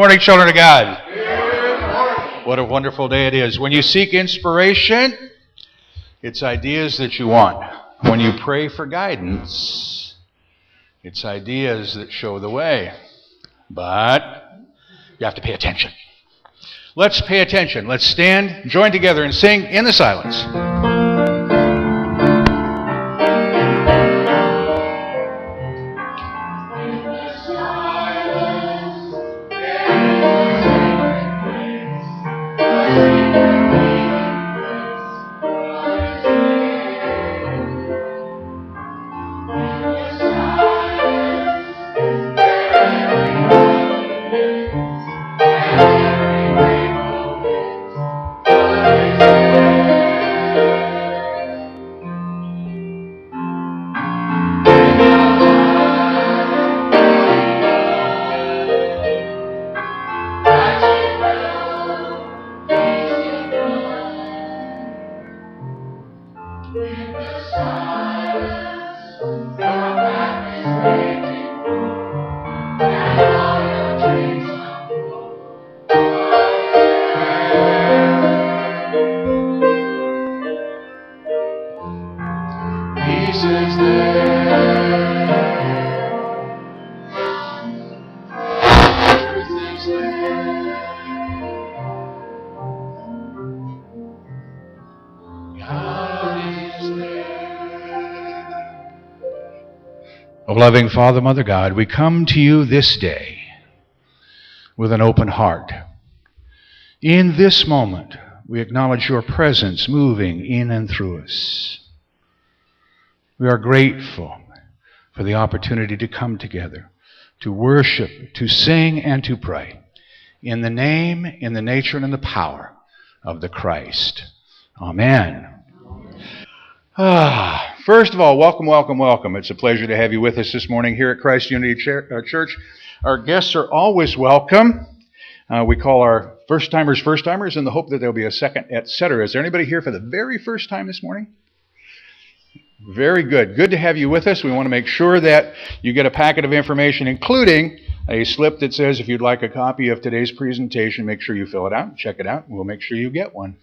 morning, children of God. Good morning. What a wonderful day it is. When you seek inspiration, it's ideas that you want. When you pray for guidance, it's ideas that show the way. But you have to pay attention. Let's pay attention. Let's stand, join together, and sing in the silence. Oh, loving Father, Mother God, we come to you this day with an open heart. In this moment, we acknowledge your presence moving in and through us. We are grateful for the opportunity to come together, to worship, to sing, and to pray in the name, in the nature, and in the power of the Christ. Amen. First of all, welcome, welcome, welcome. It's a pleasure to have you with us this morning here at Christ Unity Church. Our guests are always welcome. We call our first-timers in the hope that there'll be a second, etc. Is there anybody here for the very first time this morning? Very good. Good to have you with us. We want to make sure that you get a packet of information, including a slip that says if you'd like a copy of today's presentation, make sure you fill it out, check it out, and we'll make sure you get one.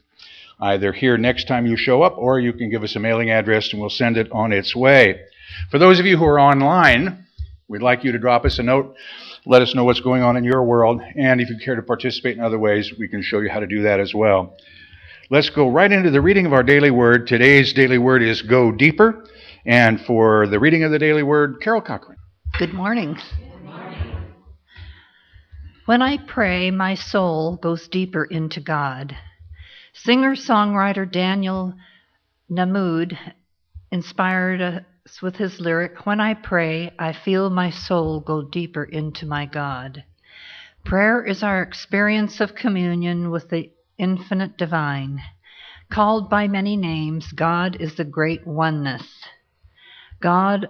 Either here next time you show up, or you can give us a mailing address and we'll send it on its way. For those of you who are online, we'd like you to drop us a note, let us know what's going on in your world, and if you care to participate in other ways, we can show you how to do that as well. Let's go right into the reading of our daily word. Today's daily word is Go Deeper, and for the reading of the daily word, Carol Cochran. Good morning. Good morning. When I pray, my soul goes deeper into God. Singer-songwriter Daniel Namoud inspired us with his lyric, "When I pray, I feel my soul go deeper into my God." Prayer is our experience of communion with the infinite divine. Called by many names, God is the great oneness. God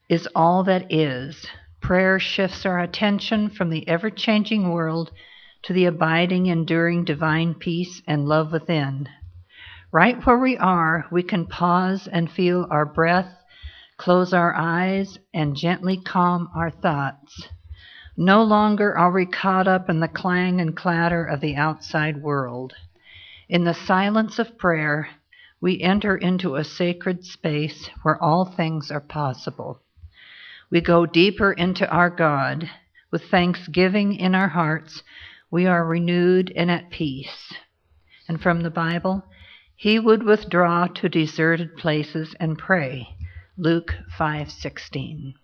is all that is. Prayer shifts our attention from the ever-changing world to the abiding, enduring divine peace and love within. Right where we are, we can pause and feel our breath, close our eyes, and gently calm our thoughts. No longer are we caught up in the clang and clatter of the outside world. In the silence of prayer, we enter into a sacred space where all things are possible. We go deeper into our God. With thanksgiving in our hearts, we are renewed and at peace. And from the Bible, he would withdraw to deserted places and pray. Luke 5:16.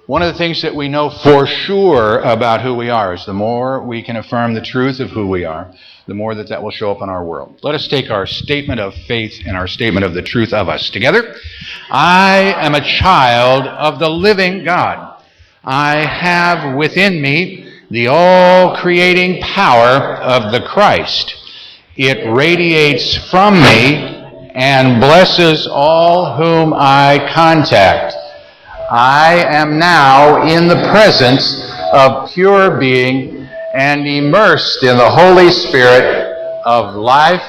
One of the things that we know for sure about who we are is the more we can affirm the truth of who we are, the more that will show up in our world. Let us take our statement of faith and our statement of the truth of us together. I am a child of the living God. I have within me the all-creating power of the Christ. It radiates from me and blesses all whom I contact. I am now in the presence of pure being and immersed in the Holy Spirit of life,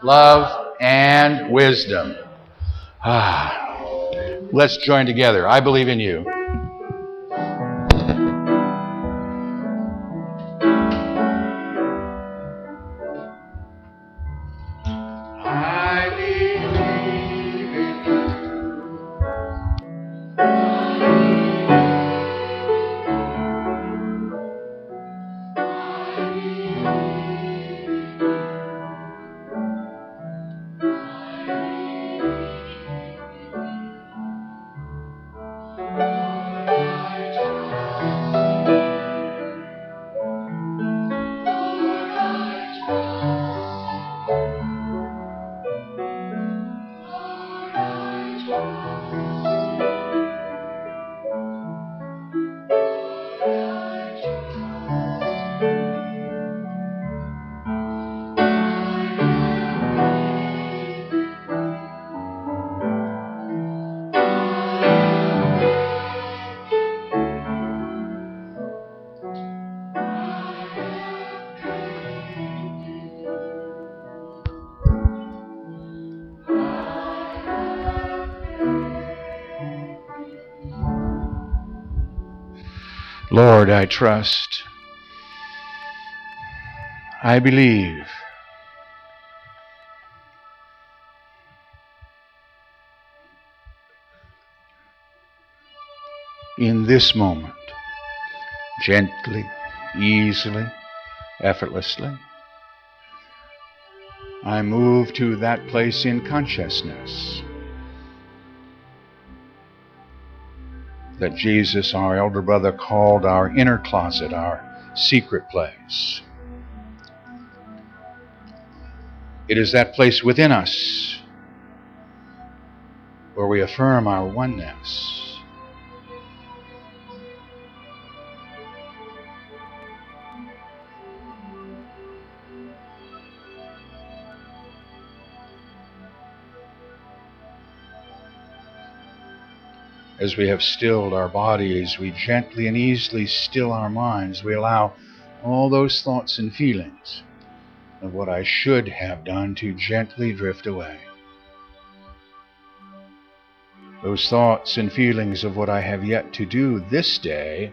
love, and wisdom. Let's join together. I believe in you. Lord, I trust. I believe. In this moment, gently, easily, effortlessly, I move to that place in consciousness that Jesus, our elder brother, called our inner closet, our secret place. It is that place within us where we affirm our oneness. As we have stilled our bodies, we gently and easily still our minds. We allow all those thoughts and feelings of what I should have done to gently drift away. Those thoughts and feelings of what I have yet to do this day,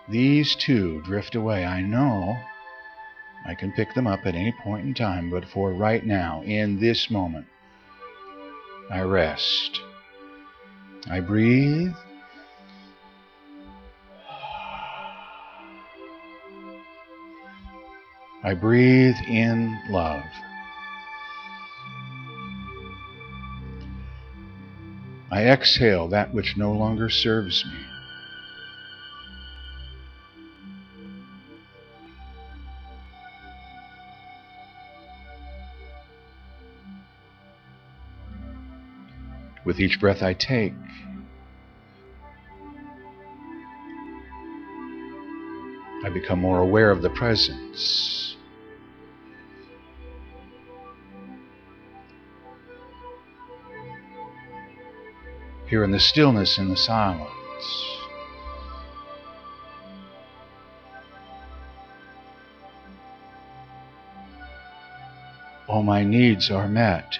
these too drift away. I know I can pick them up at any point in time, but for right now, in this moment, I rest. I breathe. I breathe in love. I exhale that which no longer serves me. With each breath I take, I become more aware of the presence. Here in the stillness and the silence, all my needs are met.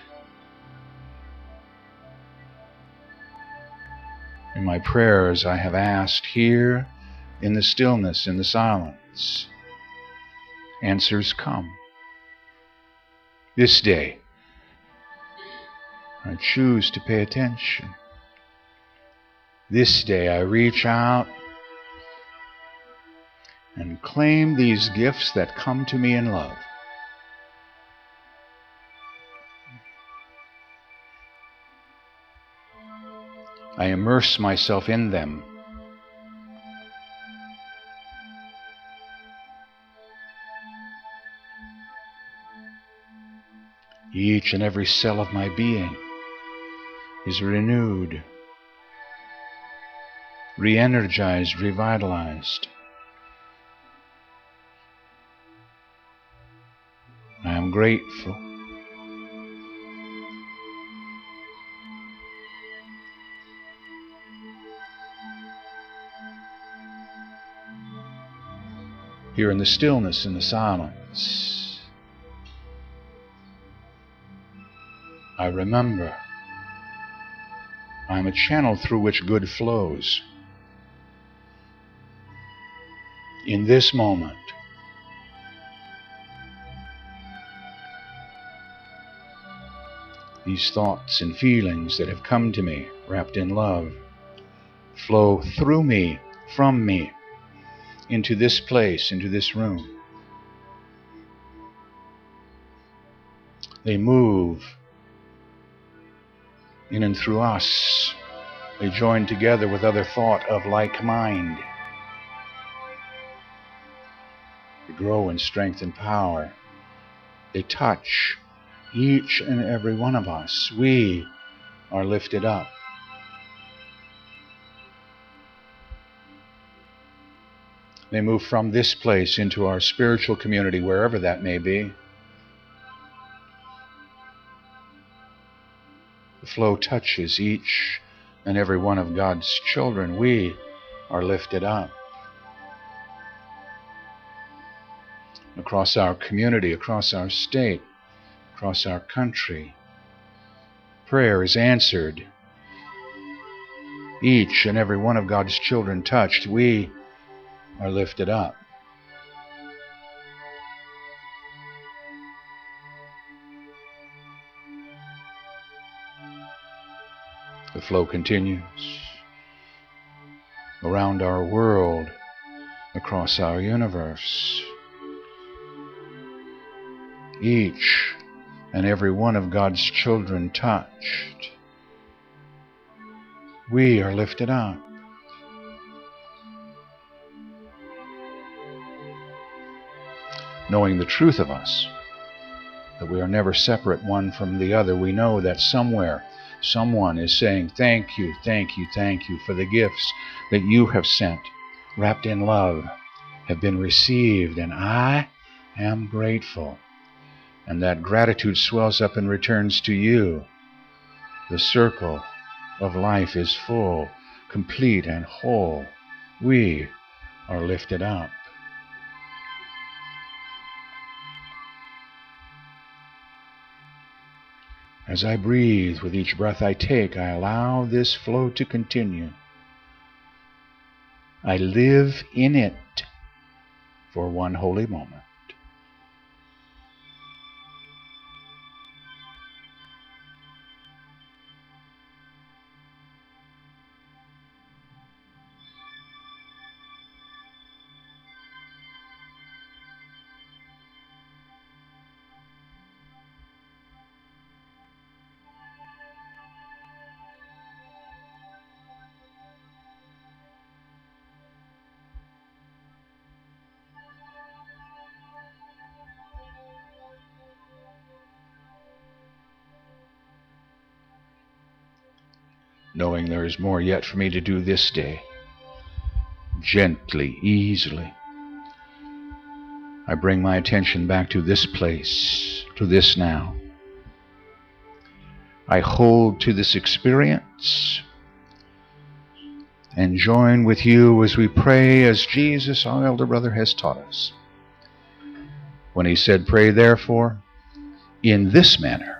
In my prayers I have asked here in the stillness, in the silence, answers come. This day, I choose to pay attention. This day, I reach out and claim these gifts that come to me in love. I immerse myself in them. Each and every cell of my being is renewed, re-energized, revitalized. I am grateful. Here in the stillness and the silence, I remember I am a channel through which good flows. In this moment, these thoughts and feelings that have come to me, wrapped in love, flow through me, from me, into this place, into this room. They move in and through us. They join together with other thought of like mind. They grow in strength and power. They touch each and every one of us. We are lifted up. They move from this place into our spiritual community, wherever that may be. The flow touches each and every one of God's children. We are lifted up. Across our community, across our state, across our country, prayer is answered. each and every one of God's children touched, we are lifted up. The flow continues around our world, across our universe. Each and every one of God's children touched, we are lifted up. Knowing the truth of us, that we are never separate one from the other, we know that somewhere someone is saying, thank you, thank you, thank you for the gifts that you have sent, wrapped in love, have been received, and I am grateful. And that gratitude swells up and returns to you. The circle of life is full, complete, and whole. We are lifted up. As I breathe, with each breath I take, I allow this flow to continue. I live in it for one holy moment. Knowing there is more yet for me to do this day, gently, easily, I bring my attention back to this place, to this now. I hold to this experience and join with you as we pray as Jesus, our elder brother, has taught us. When he said, pray therefore in this manner.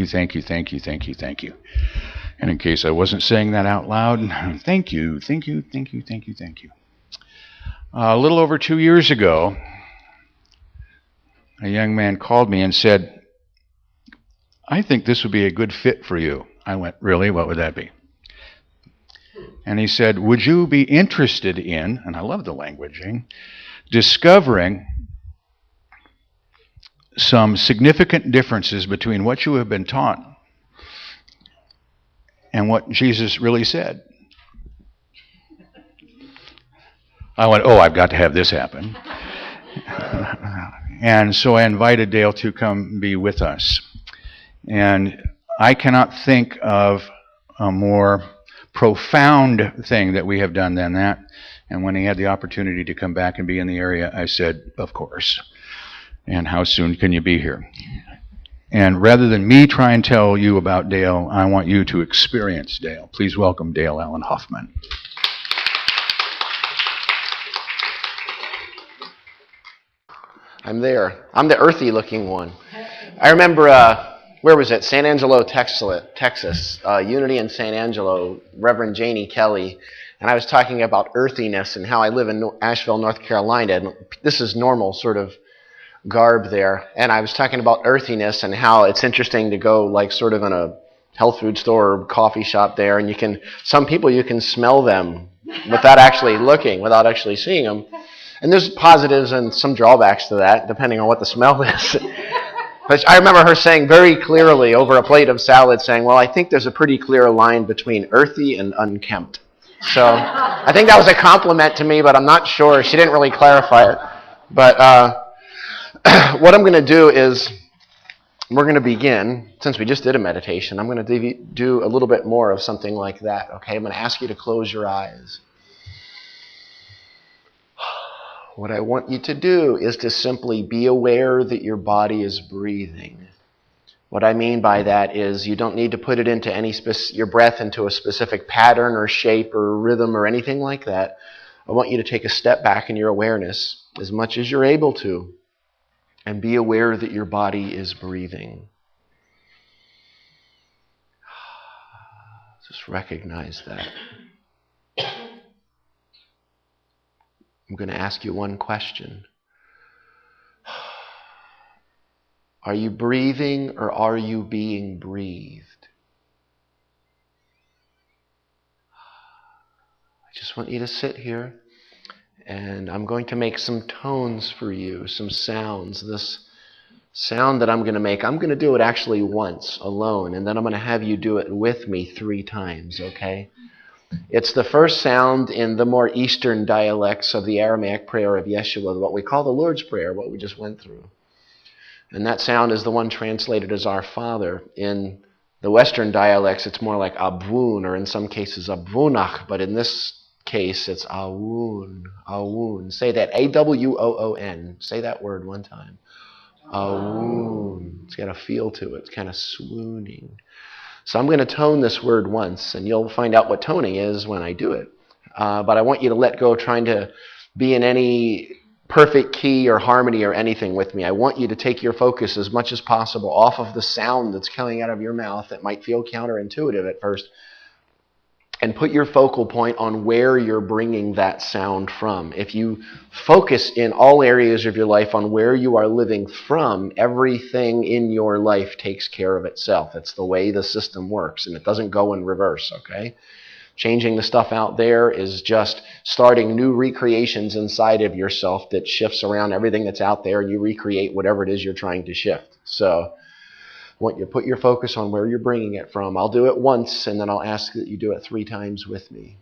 Thank you. And in case I wasn't saying that out loud, thank you. A little over 2 years ago, a young man called me and said, I think this would be a good fit for you. I went, really? What would that be? And he said, would you be interested in, and I love the languaging, discovering some significant differences between what you have been taught and what Jesus really said. I went, oh, I've got to have this happen. And so I invited Dale to come be with us. And I cannot think of a more profound thing that we have done than that. And when he had the opportunity to come back and be in the area, I said, of course. And how soon can you be here? And rather than me try and tell you about Dale, I want you to experience Dale. Please welcome Dale Allen Hoffman. I'm there. I'm the earthy-looking one. I remember, where was it? San Angelo, Texas. Unity in San Angelo, Reverend Janie Kelly. And I was talking about earthiness and how I live in Asheville, North Carolina. And this is normal sort of garb there. And I was talking about earthiness and how it's interesting to go like sort of in a health food store or coffee shop there. And some people you can smell them without actually looking, without actually seeing them. And there's positives and some drawbacks to that, depending on what the smell is. But I remember her saying very clearly over a plate of salad, saying, well, I think there's a pretty clear line between earthy and unkempt. So I think that was a compliment to me, but I'm not sure. She didn't really clarify it. But what I'm going to do is we're going to begin, since we just did a meditation, I'm going to do a little bit more of something like that. Okay, I'm going to ask you to close your eyes. What I want you to do is to simply be aware that your body is breathing. What I mean by that is you don't need to put it into your breath into a specific pattern or shape or rhythm or anything like that. I want you to take a step back in your awareness as much as you're able to and be aware that your body is breathing. Just recognize that. I'm going to ask you one question. Are you breathing or are you being breathed? I just want you to sit here and I'm going to make some tones for you, some sounds. This sound that I'm going to make, I'm going to do it actually once alone and then I'm going to have you do it with me 3 times, okay? It's the first sound in the more Eastern dialects of the Aramaic prayer of Yeshua, what we call the Lord's Prayer, what we just went through. And that sound is the one translated as Our Father. In the Western dialects, it's more like Abun, or in some cases Abunach, but in this case, it's Awun, Awun. Say that, A-W-O-O-N. Say that word one time. Awun. It's got a feel to it. It's kind of swooning. So I'm going to tone this word once, and you'll find out what toning is when I do it. But I want you to let go trying to be in any perfect key or harmony or anything with me. I want you to take your focus as much as possible off of the sound that's coming out of your mouth that might feel counterintuitive at first, and put your focal point on where you're bringing that sound from. If you focus in all areas of your life on where you are living from, everything in your life takes care of itself. It's the way the system works, and it doesn't go in reverse, okay? Changing the stuff out there is just starting new recreations inside of yourself that shifts around everything that's out there, and you recreate whatever it is you're trying to shift. So I want you to put your focus on where you're bringing it from. I'll do it once, and then I'll ask that you do it 3 times with me.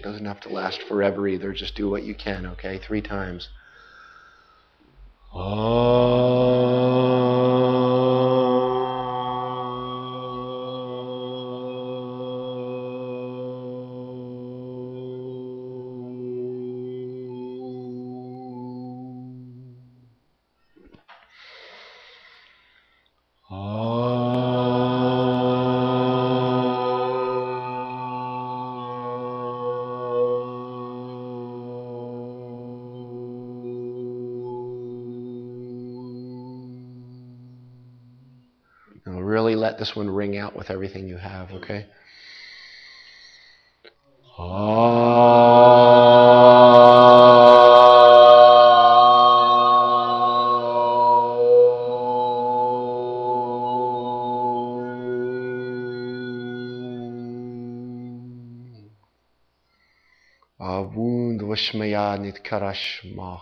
Doesn't have to last forever either. Just do what you can, okay? 3 times. Now really let this one ring out with everything you have, okay? Dwashmaya Nitkarashma.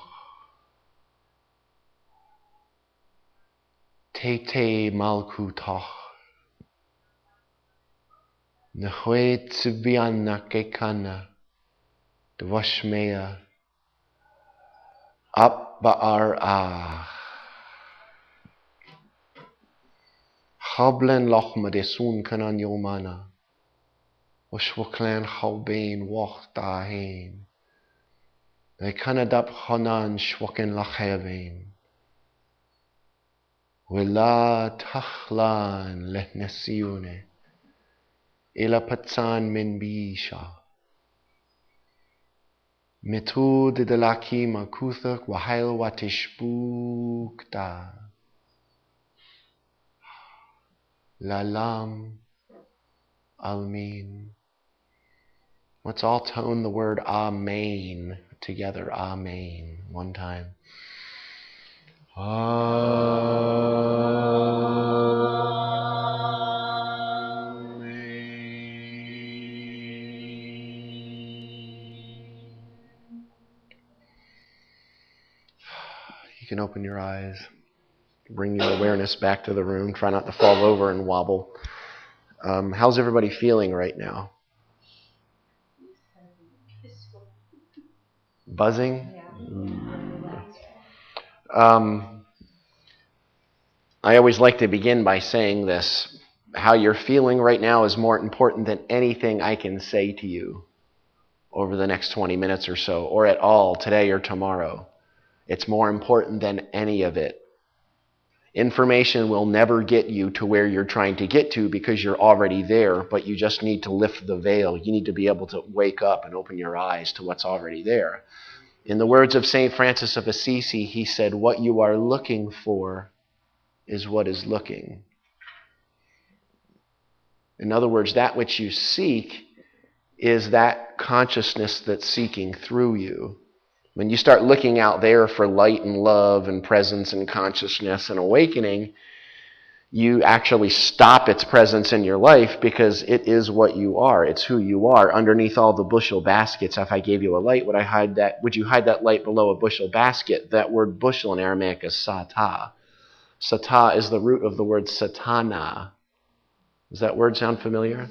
Tete Malkutah. Nahwe Tsibiana Kekana. Dwashmaya. Abba'ar Ah. Hablen Lochma de Soon Kanan Yomana. Oshwaklan Haubain Wach Dahain. They Kanadap Hanan Shwaken Lachavein. Willa Tachlan Lehnesiune. Ila Patsan Min Bisha. Metud de Lakima Kuthak Wahail Watishbukta. Lalam Almin. Let's all tone the word Amen together. Amen. One time. You can open your eyes. Bring your awareness back to the room. Try not to fall over and wobble. How's everybody feeling right now? Buzzing? I always like to begin by saying this. How you're feeling right now is more important than anything I can say to you over the next 20 minutes or so, or at all today or tomorrow. It's more important than any of it. Information will never get you to where you're trying to get to because you're already there, but you just need to lift the veil. You need to be able to wake up and open your eyes to what's already there. In the words of St. Francis of Assisi, he said, "What you are looking for is what is looking." In other words, that which you seek is that consciousness that's seeking through you. When you start looking out there for light and love and presence and consciousness and awakening, you actually stop its presence in your life because it is what you are. It's who you are. Underneath all the bushel baskets, if I gave you a light, would you hide that light below a bushel basket? That word bushel in Aramaic is sata. Sata is the root of the word satana. Does that word sound familiar?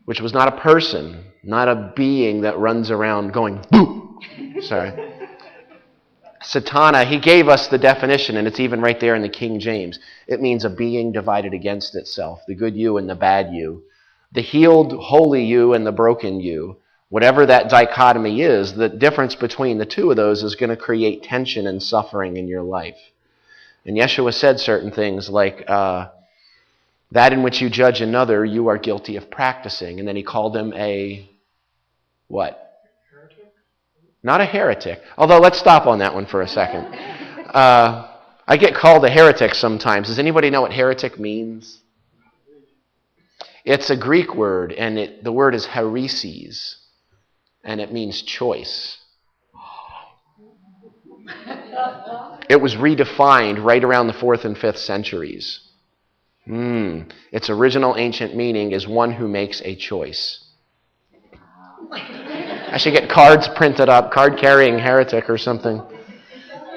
Which was not a person, not a being that runs around going, boo! Sorry. Satana, he gave us the definition, and it's even right there in the King James. It means a being divided against itself, the good you and the bad you, the healed, holy you and the broken you. Whatever that dichotomy is, the difference between the two of those is going to create tension and suffering in your life. And Yeshua said certain things like, that in which you judge another, you are guilty of practicing. And then he called him a, what? Not a heretic. Although, let's stop on that one for a second. I get called a heretic sometimes. Does anybody know what heretic means? It's a Greek word, and the word is hereses, and it means choice. It was redefined right around the 4th and 5th centuries. Its original ancient meaning is one who makes a choice. I should get cards printed up, card-carrying heretic or something.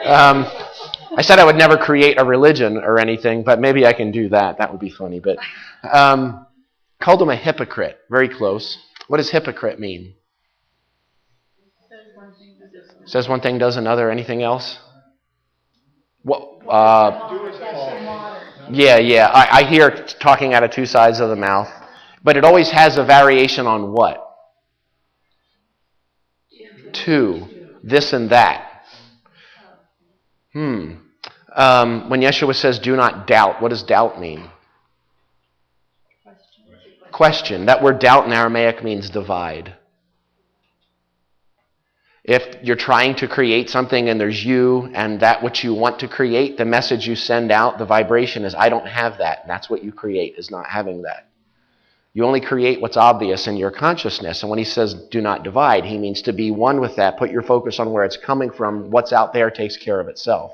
I said I would never create a religion or anything, but maybe I can do that. That would be funny. But called him a hypocrite. Very close. What does hypocrite mean? Says one thing, does another. Anything else? What? Yeah. I hear talking out of two sides of the mouth. But it always has a variation on what? Two. This and that. When Yeshua says, do not doubt, what does doubt mean? Question. That word doubt in Aramaic means divide. If you're trying to create something and there's you and that which you want to create, the message you send out, the vibration is, I don't have that. And that's what you create, is not having that. You only create what's obvious in your consciousness. And when he says do not divide, he means to be one with that. Put your focus on where it's coming from. What's out there takes care of itself.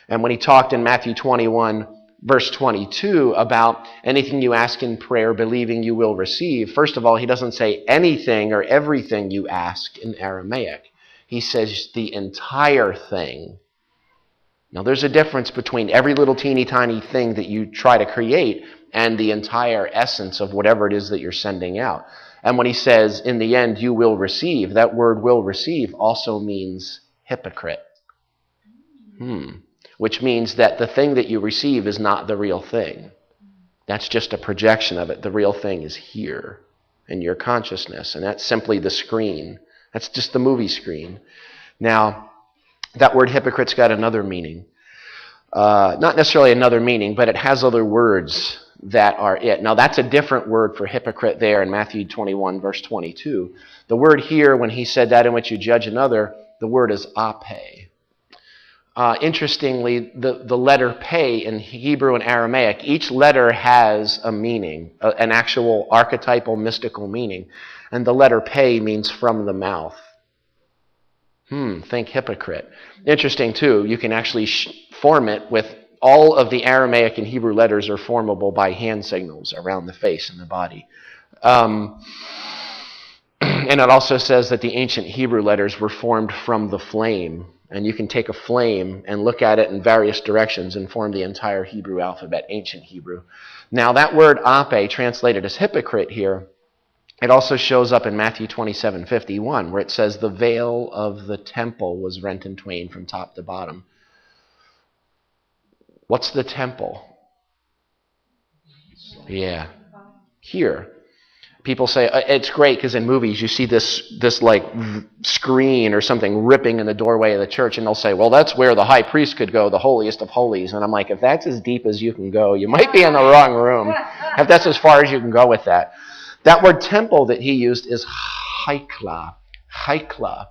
And when he talked in Matthew 21, verse 22 about anything you ask in prayer, believing you will receive, first of all, he doesn't say anything or everything you ask in Aramaic. He says the entire thing. Now, there's a difference between every little teeny tiny thing that you try to create and the entire essence of whatever it is that you're sending out. And when he says, in the end, you will receive, that word will receive also means hypocrite. Which means that the thing that you receive is not the real thing. That's just a projection of it. The real thing is here in your consciousness, and that's simply the screen. That's just the movie screen. Now, that word hypocrite's got another meaning. Not necessarily another meaning, but it has other words that are it. Now, that's a different word for hypocrite there in Matthew 21, verse 22. The word here, when he said that in which you judge another, the word is ape. Interestingly, the letter pe in Hebrew and Aramaic, each letter has a meaning, an actual archetypal mystical meaning. And the letter pe means from the mouth. Think hypocrite. Interesting, too, you can actually form it with all of the Aramaic and Hebrew letters are formable by hand signals around the face and the body. And it also says that the ancient Hebrew letters were formed from the flame. And you can take a flame and look at it in various directions and form the entire Hebrew alphabet, ancient Hebrew. Now, that word ape, translated as hypocrite here, it also shows up in Matthew 27:51, where it says, the veil of the temple was rent in twain from top to bottom. What's the temple? Yeah. Here. People say, it's great because in movies you see this like screen or something ripping in the doorway of the church, and they'll say, well, that's where the high priest could go, the holiest of holies. And I'm like, if that's as deep as you can go, you might be in the wrong room. If that's as far as you can go with that. That word temple that he used is haikla. Haikla.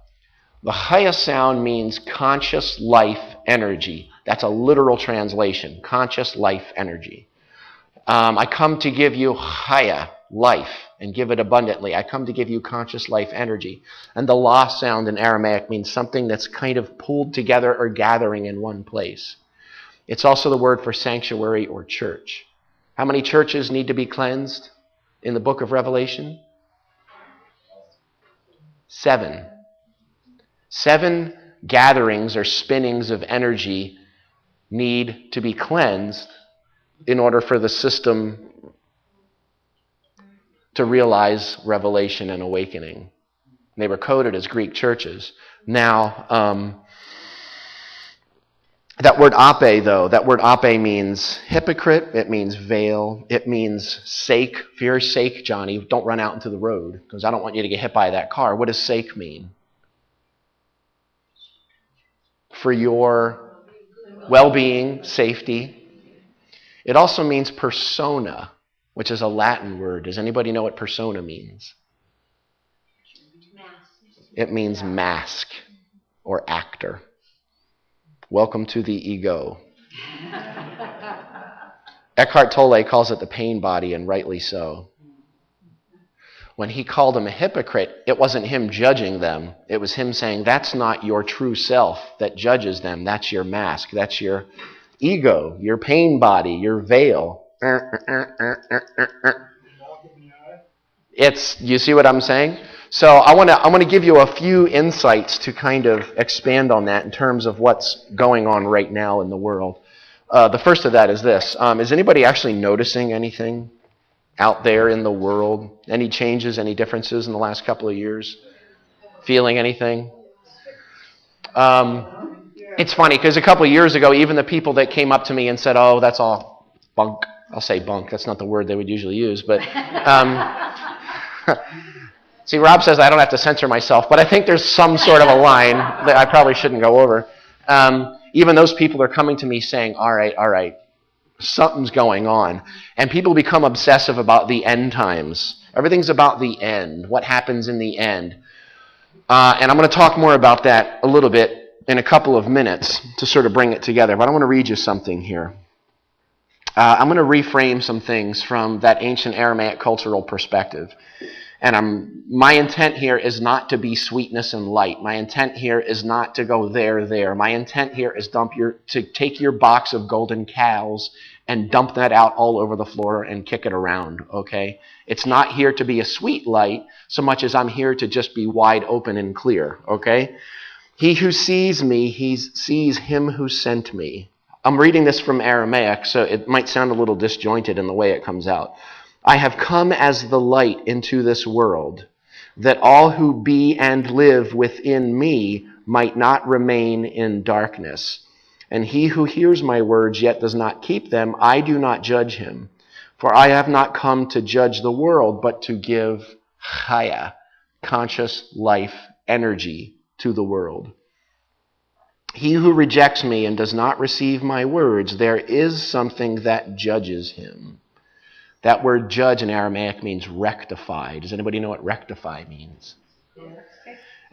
The haya sound means conscious life energy. That's a literal translation, conscious life energy. I come to give you haya, life, and give it abundantly. I come to give you conscious life energy. And the la sound in Aramaic means something that's kind of pulled together or gathering in one place. It's also the word for sanctuary or church. How many churches need to be cleansed in the book of Revelation? 7. 7 gatherings or spinnings of energy need to be cleansed in order for the system to realize revelation and awakening. They were coded as Greek churches. Now, that word ape, though, that word ape means hypocrite, it means veil, it means sake. For your sake, Johnny, don't run out into the road, because I don't want you to get hit by that car. What does sake mean? For your well-being, safety. It also means persona, which is a Latin word. Does anybody know what persona means? It means mask or actor. Welcome to the ego. Eckhart Tolle calls it the pain body, and rightly so. When he called them a hypocrite, it wasn't him judging them. It was him saying, that's not your true self that judges them. That's your mask. That's your ego, your pain body, your veil. You see what I'm saying? So I want to give you a few insights to kind of expand on that in terms of what's going on right now in the world. The first of that is this. Is anybody actually noticing anything out there in the world? Any changes, any differences in the last couple of years? Feeling anything? It's funny because a couple of years ago, even the people that came up to me and said, oh, that's all bunk. I'll say bunk. That's not the word they would usually use. But see, Rob says I don't have to censor myself, but I think there's some sort of a line that I probably shouldn't go over. Even those people are coming to me saying, all right, something's going on. And people become obsessive about the end times. Everything's about the end, what happens in the end. And I'm going to talk more about that a little bit in a couple of minutes to sort of bring it together. But I want to read you something here. I'm going to reframe some things from that ancient Aramaic cultural perspective. And my intent here is not to be sweetness and light. My intent here is not to go there. My intent here is to take your box of golden cows and dump that out all over the floor and kick it around, okay? It's not here to be a sweet light so much as I'm here to just be wide open and clear, okay? He who sees me, he sees him who sent me. I'm reading this from Aramaic, so it might sound a little disjointed in the way it comes out. I have come as the light into this world, that all who be and live within me might not remain in darkness. And he who hears my words yet does not keep them, I do not judge him. For I have not come to judge the world, but to give chaya, conscious life, energy to the world. He who rejects me and does not receive my words, there is something that judges him. That word judge in Aramaic means rectify. Does anybody know what rectify means?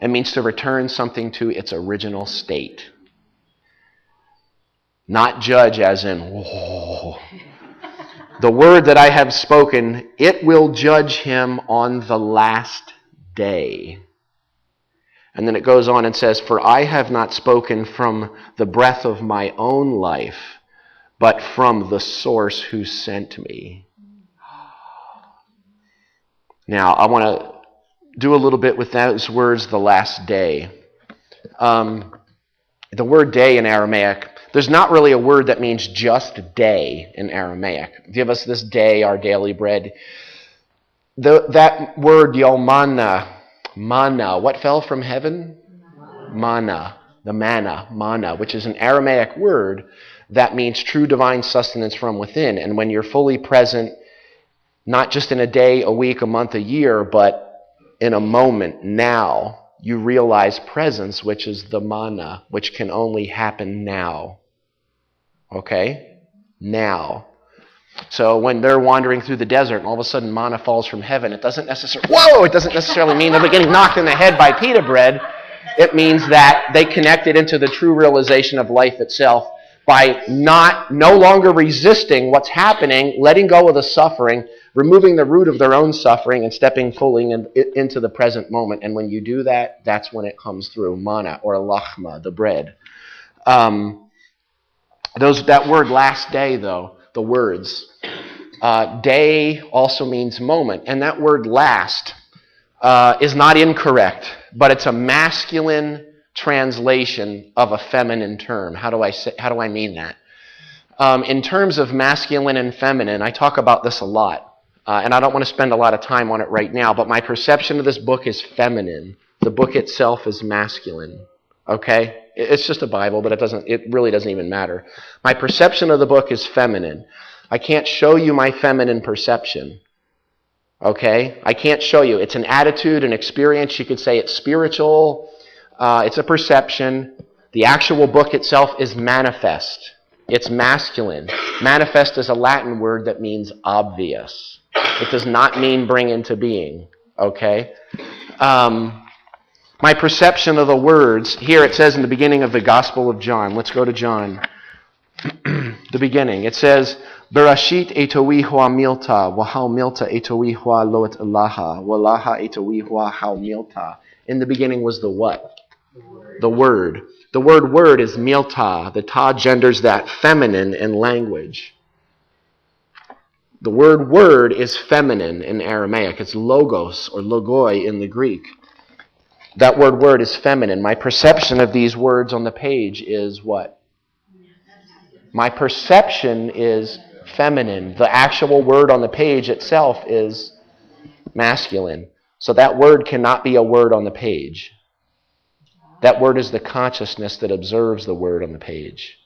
It means to return something to its original state. Not judge as in, whoa. The word that I have spoken, it will judge him on the last day. And then it goes on and says, for I have not spoken from the breath of my own life, but from the source who sent me. Now, I want to do a little bit with those words, the last day. The word day in Aramaic, there's not really a word that means just day in Aramaic. Give us this day our daily bread. That word, yomana, mana, what fell from heaven? Mana, the mana, which is an Aramaic word that means true divine sustenance from within. And when you're fully present, not just in a day, a week, a month, a year, but in a moment, now, you realize presence, which is the mana, which can only happen now. Okay? Now. So when they're wandering through the desert and all of a sudden manna falls from heaven, it doesn't necessarily mean they're getting knocked in the head by pita bread. It means that they connected into the true realization of life itself by no longer resisting what's happening, letting go of the suffering, removing the root of their own suffering, and stepping fully into the present moment. And when you do that, that's when it comes through, manna, or lachma, the bread. That word last day, though, the words, day also means moment. And that word last is not incorrect, but it's a masculine translation of a feminine term. How do I mean that? In terms of masculine and feminine, I talk about this a lot. And I don't want to spend a lot of time on it right now, but my perception of this book is feminine. The book itself is masculine. Okay? It's just a Bible, but it really doesn't even matter. My perception of the book is feminine. I can't show you my feminine perception. Okay? I can't show you. It's an attitude, an experience. You could say it's spiritual. It's a perception. The actual book itself is manifest. It's masculine. Manifest is a Latin word that means obvious. It does not mean bring into being. Okay? My perception of the words, here it says in the beginning of the Gospel of John. Let's go to John. The beginning. It says, Berashit etowi hua milta, wahau milta etowi hua loet alaha, walaha etowi hua hau milta. In the beginning was the what? The Word. The word is milta. The ta genders that feminine in language. The word is feminine in Aramaic. It's logos or logoi in the Greek. That word is feminine. My perception of these words on the page is what? My perception is feminine. The actual word on the page itself is masculine. So that word cannot be a word on the page. That word is the consciousness that observes the word on the page.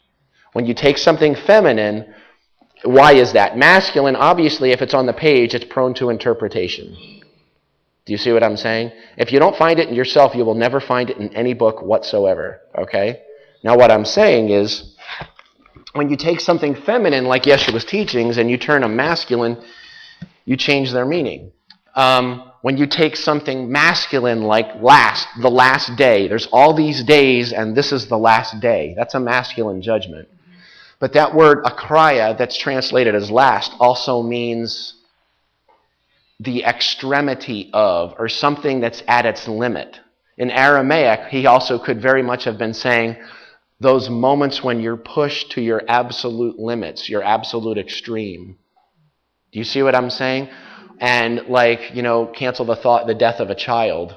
When you take something feminine, why is that? Masculine, obviously, if it's on the page, it's prone to interpretation. Do you see what I'm saying? If you don't find it in yourself, you will never find it in any book whatsoever. Okay? Now what I'm saying is, when you take something feminine like Yeshua's teachings and you turn them masculine, you change their meaning. When you take something masculine like the last day, there's all these days and this is the last day. That's a masculine judgment. But that word akraya that's translated as last also means the extremity of, or something that's at its limit. In Aramaic, he also could very much have been saying those moments when you're pushed to your absolute limits, your absolute extreme. Do you see what I'm saying? And like, cancel the death of a child.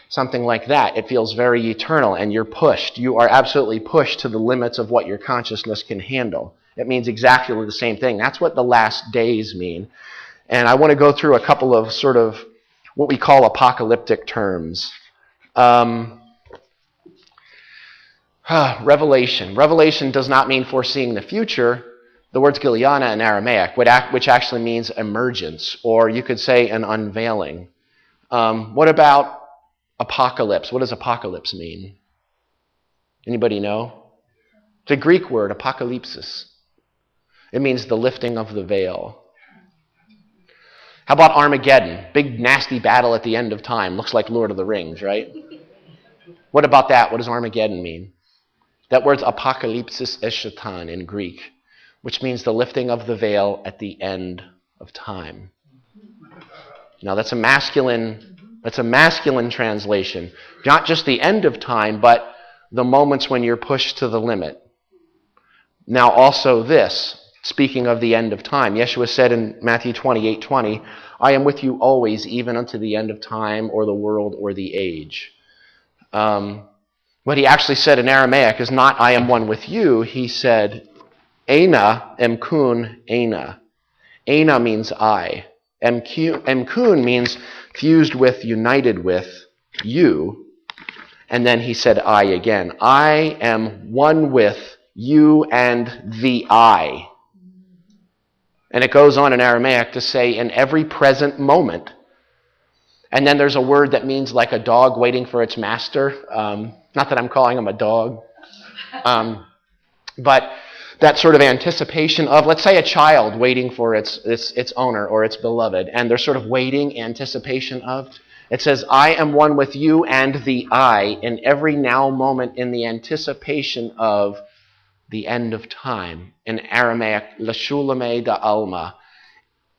Something like that. It feels very eternal, and you're pushed. You are absolutely pushed to the limits of what your consciousness can handle. It means exactly the same thing. That's what the last days mean. And I want to go through a couple of sort of what we call apocalyptic terms. Revelation. Revelation does not mean foreseeing the future. The word's Gileana in Aramaic, which actually means emergence, or you could say an unveiling. What about apocalypse? What does apocalypse mean? Anybody know? It's a Greek word, apokalypsis. It means the lifting of the veil. How about Armageddon? Big nasty battle at the end of time. Looks like Lord of the Rings, right? What about that? What does Armageddon mean? That word's apokalypsis eschaton in Greek, which means the lifting of the veil at the end of time. Now that's a masculine translation. Not just the end of time, but the moments when you're pushed to the limit. Now also this, speaking of the end of time, Yeshua said in Matthew 28:20, I am with you always, even unto the end of time, or the world, or the age. What he actually said in Aramaic is not, I am one with you. He said, Eina emkun eina. Eina means I. Emkun means fused with, united with, you. And then he said, I again. I am one with you and the I. And it goes on in Aramaic to say, in every present moment. And then there's a word that means like a dog waiting for its master. Not that I'm calling him a dog. But that sort of anticipation of, let's say, a child waiting for its owner or its beloved, and they're sort of waiting, anticipation of. It says, I am one with you and the I in every now moment in the anticipation of the end of time. In Aramaic, Lashulame da Alma.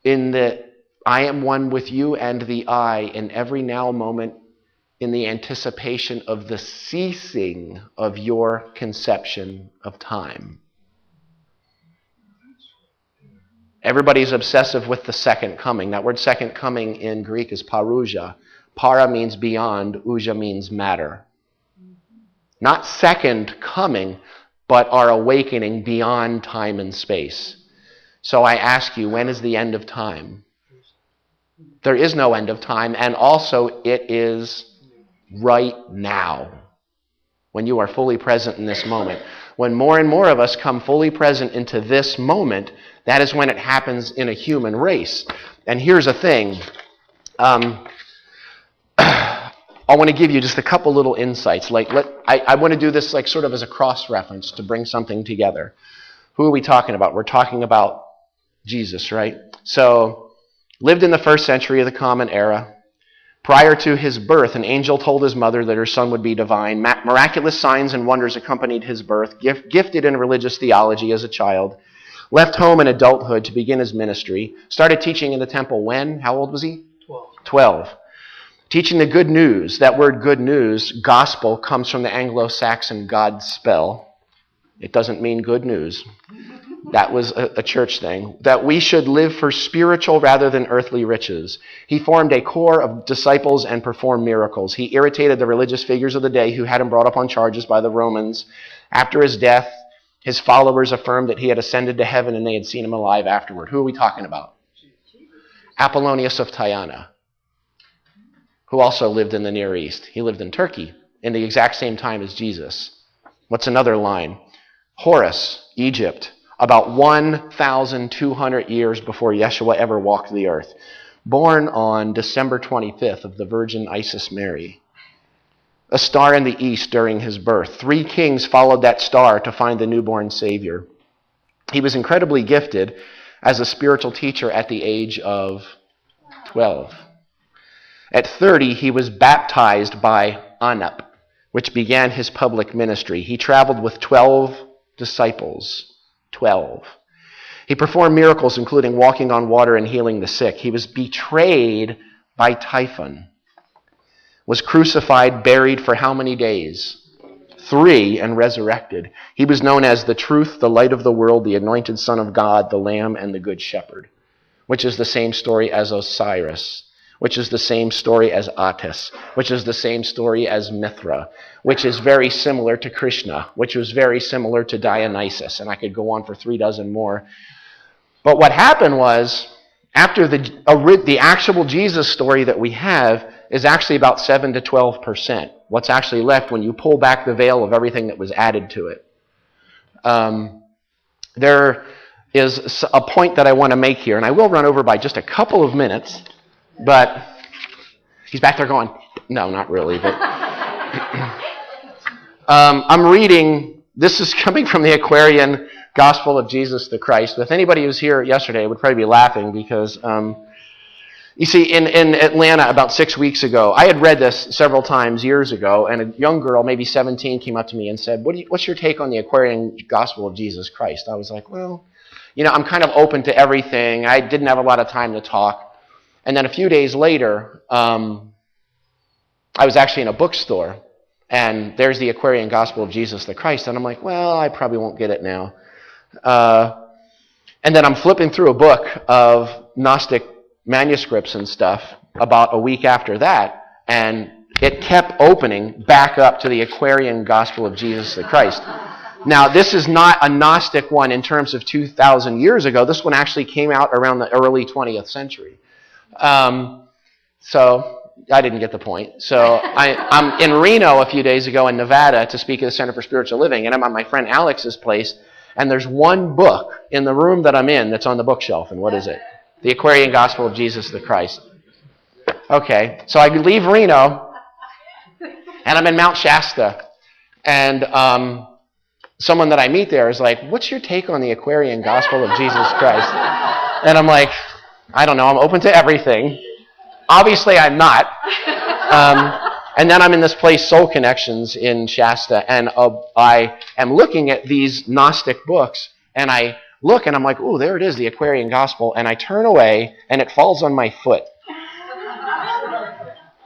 In the I am one with you and the I in every now moment in the anticipation of the ceasing of your conception of time. Everybody's obsessive with the second coming. That word second coming in Greek is parousia. Para means beyond, ousia means matter. Not second coming, but our awakening beyond time and space. So I ask you, when is the end of time? There is no end of time, and also it is right now, when you are fully present in this moment. When more and more of us come fully present into this moment, that is when it happens in a human race. And here's a thing. I want to give you just a couple little insights. I want to do this like sort of as a cross-reference to bring something together. Who are we talking about? We're talking about Jesus, right? So, lived in the first century of the Common Era. Prior to his birth, an angel told his mother that her son would be divine. Miraculous signs and wonders accompanied his birth. Gifted in religious theology as a child. Left home in adulthood to begin his ministry. Started teaching in the temple when? How old was he? 12. Teaching the good news. That word good news, gospel, comes from the Anglo-Saxon God spell. It doesn't mean good news. That was a church thing. That we should live for spiritual rather than earthly riches. He formed a core of disciples and performed miracles. He irritated the religious figures of the day who had him brought up on charges by the Romans. After his death, his followers affirmed that he had ascended to heaven and they had seen him alive afterward. Who are we talking about? Apollonius of Tyana, who also lived in the Near East. He lived in Turkey in the exact same time as Jesus. What's another line? Horus, Egypt, about 1,200 years before Yeshua ever walked the earth. Born on December 25th of the Virgin Isis Mary. A star in the east during his birth. 3 kings followed that star to find the newborn Savior. He was incredibly gifted as a spiritual teacher at the age of 12. At 30, he was baptized by Anup, which began his public ministry. He traveled with 12 disciples. 12. He performed miracles, including walking on water and healing the sick. He was betrayed by Typhon, was crucified, buried for how many days? 3, and resurrected. He was known as the truth, the light of the world, the anointed Son of God, the Lamb, and the Good Shepherd, which is the same story as Osiris, which is the same story as Attis, which is the same story as Mithra, which is very similar to Krishna, which was very similar to Dionysus, and I could go on for 3 dozen more. But what happened was, after the actual Jesus story that we have is actually about 7 to 12%. What's actually left when you pull back the veil of everything that was added to it. There is a point that I want to make here, and I will run over by just a couple of minutes, but he's back there going, no, not really, but I'm reading, this is coming from the Aquarian Gospel of Jesus the Christ. If anybody who was here yesterday would probably be laughing because, you see, in Atlanta about 6 weeks ago, I had read this several times years ago, and a young girl, maybe 17, came up to me and said, what's your take on the Aquarian Gospel of Jesus Christ? I was like, well, I'm kind of open to everything. I didn't have a lot of time to talk. And then a few days later, I was actually in a bookstore, and there's the Aquarian Gospel of Jesus the Christ, and I'm like, well, I probably won't get it now. And then I'm flipping through a book of Gnostic manuscripts and stuff about a week after that, and it kept opening back up to the Aquarian Gospel of Jesus the Christ. Now, this is not a Gnostic one in terms of 2,000 years ago. This one actually came out around the early 20th century. So I didn't get the point. So I'm in Reno a few days ago in Nevada to speak at the Center for Spiritual Living, and I'm at my friend Alex's place, and there's one book in the room that I'm in that's on the bookshelf, and what is it? The Aquarian Gospel of Jesus the Christ. Okay, so I leave Reno, and I'm in Mount Shasta, and someone that I meet there is like, what's your take on the Aquarian Gospel of Jesus Christ? And I'm like, I don't know, I'm open to everything. Obviously, I'm not. And then I'm in this place, Soul Connections in Shasta, and I am looking at these Gnostic books, and I look, and I'm like, ooh, there it is, the Aquarian Gospel, and I turn away, and it falls on my foot.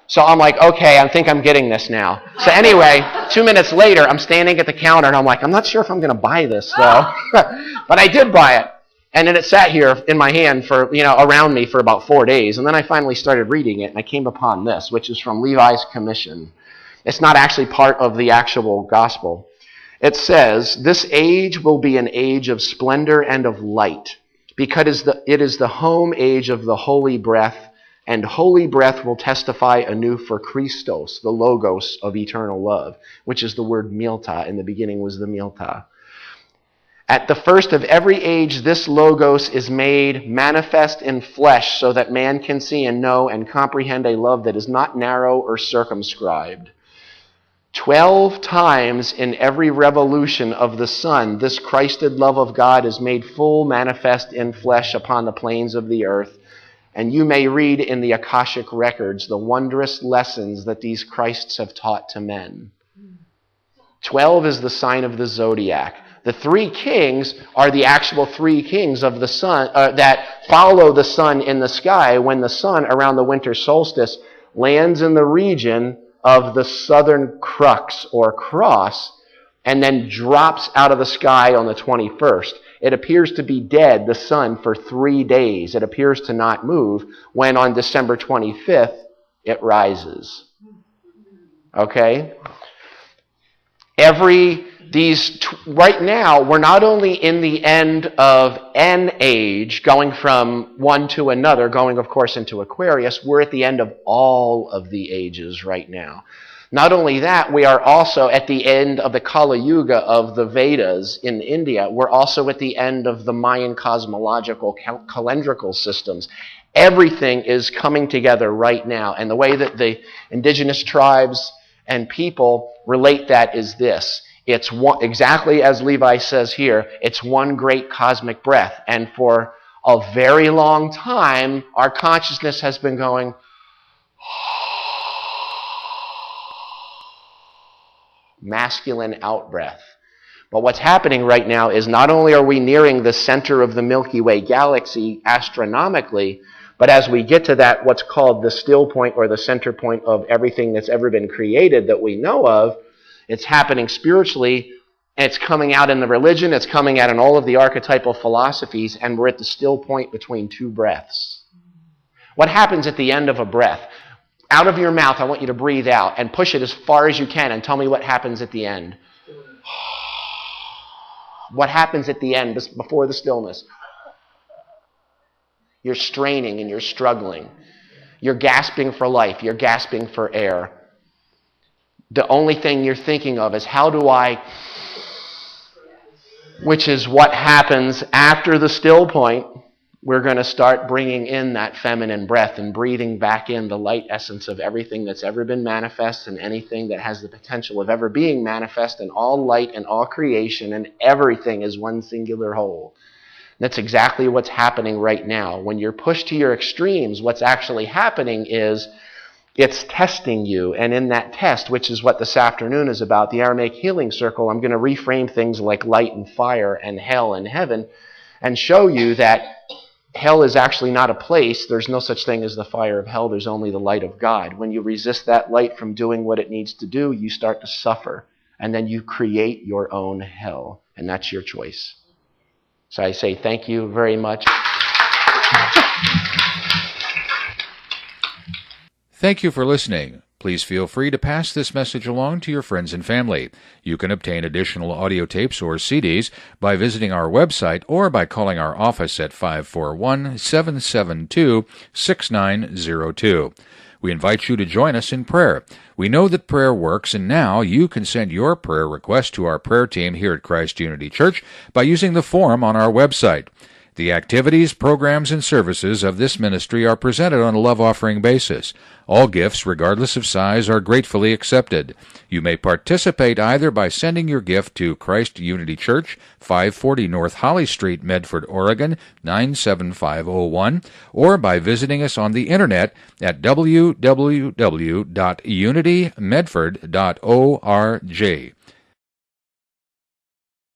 So I'm like, okay, I think I'm getting this now. So anyway, 2 minutes later, I'm standing at the counter, and I'm like, I'm not sure if I'm going to buy this, though. But I did buy it. And then it sat here in my hand for, around me for about 4 days. And then I finally started reading it, and I came upon this, which is from Levi's Commission. It's not actually part of the actual gospel. It says, this age will be an age of splendor and of light, because it is the home age of the holy breath, and holy breath will testify anew for Christos, the logos of eternal love, which is the word milta. In the beginning was the milta. At the first of every age, this logos is made manifest in flesh so that man can see and know and comprehend a love that is not narrow or circumscribed. 12 times in every revolution of the sun, this Christed love of God is made full manifest in flesh upon the plains of the earth. And you may read in the Akashic records the wondrous lessons that these Christs have taught to men. 12 is the sign of the zodiac. The 3 kings are the actual 3 kings of the sun that follow the sun in the sky when the sun around the winter solstice lands in the region of the southern crux or cross and then drops out of the sky on the 21st. It appears to be dead, the sun, for 3 days. It appears to not move when on December 25th it rises. Okay? Right now, we're not only in the end of an age, going from one to another, going, of course, into Aquarius, we're at the end of all of the ages right now. Not only that, we are also at the end of the Kali Yuga of the Vedas in India. We're also at the end of the Mayan cosmological calendrical systems. Everything is coming together right now. And the way that the indigenous tribes and people relate that is this. It's one, exactly as Levi says here, it's one great cosmic breath. And for a very long time, our consciousness has been going, masculine out-breath. But what's happening right now is not only are we nearing the center of the Milky Way galaxy astronomically, but as we get to that, what's called the still point or the center point of everything that's ever been created that we know of, it's happening spiritually, and it's coming out in the religion, it's coming out in all of the archetypal philosophies, and we're at the still point between two breaths. What happens at the end of a breath? Out of your mouth, I want you to breathe out and push it as far as you can and tell me what happens at the end. What happens at the end before the stillness? You're straining and you're struggling. You're gasping for life. You're gasping for air. The only thing you're thinking of is, how do I, which is what happens after the still point. We're going to start bringing in that feminine breath and breathing back in the light essence of everything that's ever been manifest and anything that has the potential of ever being manifest, and all light and all creation and everything is one singular whole. That's exactly what's happening right now. When you're pushed to your extremes, what's actually happening is it's testing you. And in that test, which is what this afternoon is about, the Aramaic Healing Circle, I'm going to reframe things like light and fire and hell and heaven and show you that hell is actually not a place. There's no such thing as the fire of hell. There's only the light of God. When you resist that light from doing what it needs to do, you start to suffer. And then you create your own hell. And that's your choice. So I say thank you very much. Thank you for listening. Please feel free to pass this message along to your friends and family. You can obtain additional audio tapes or CDs by visiting our website or by calling our office at 541-772-6902. We invite you to join us in prayer. We know that prayer works, and now you can send your prayer request to our prayer team here at Christ Unity Church by using the form on our website. The activities, programs, and services of this ministry are presented on a love offering basis. All gifts, regardless of size, are gratefully accepted. You may participate either by sending your gift to Christ Unity Church, 540 North Holly Street, Medford, Oregon, 97501, or by visiting us on the internet at www.unitymedford.org.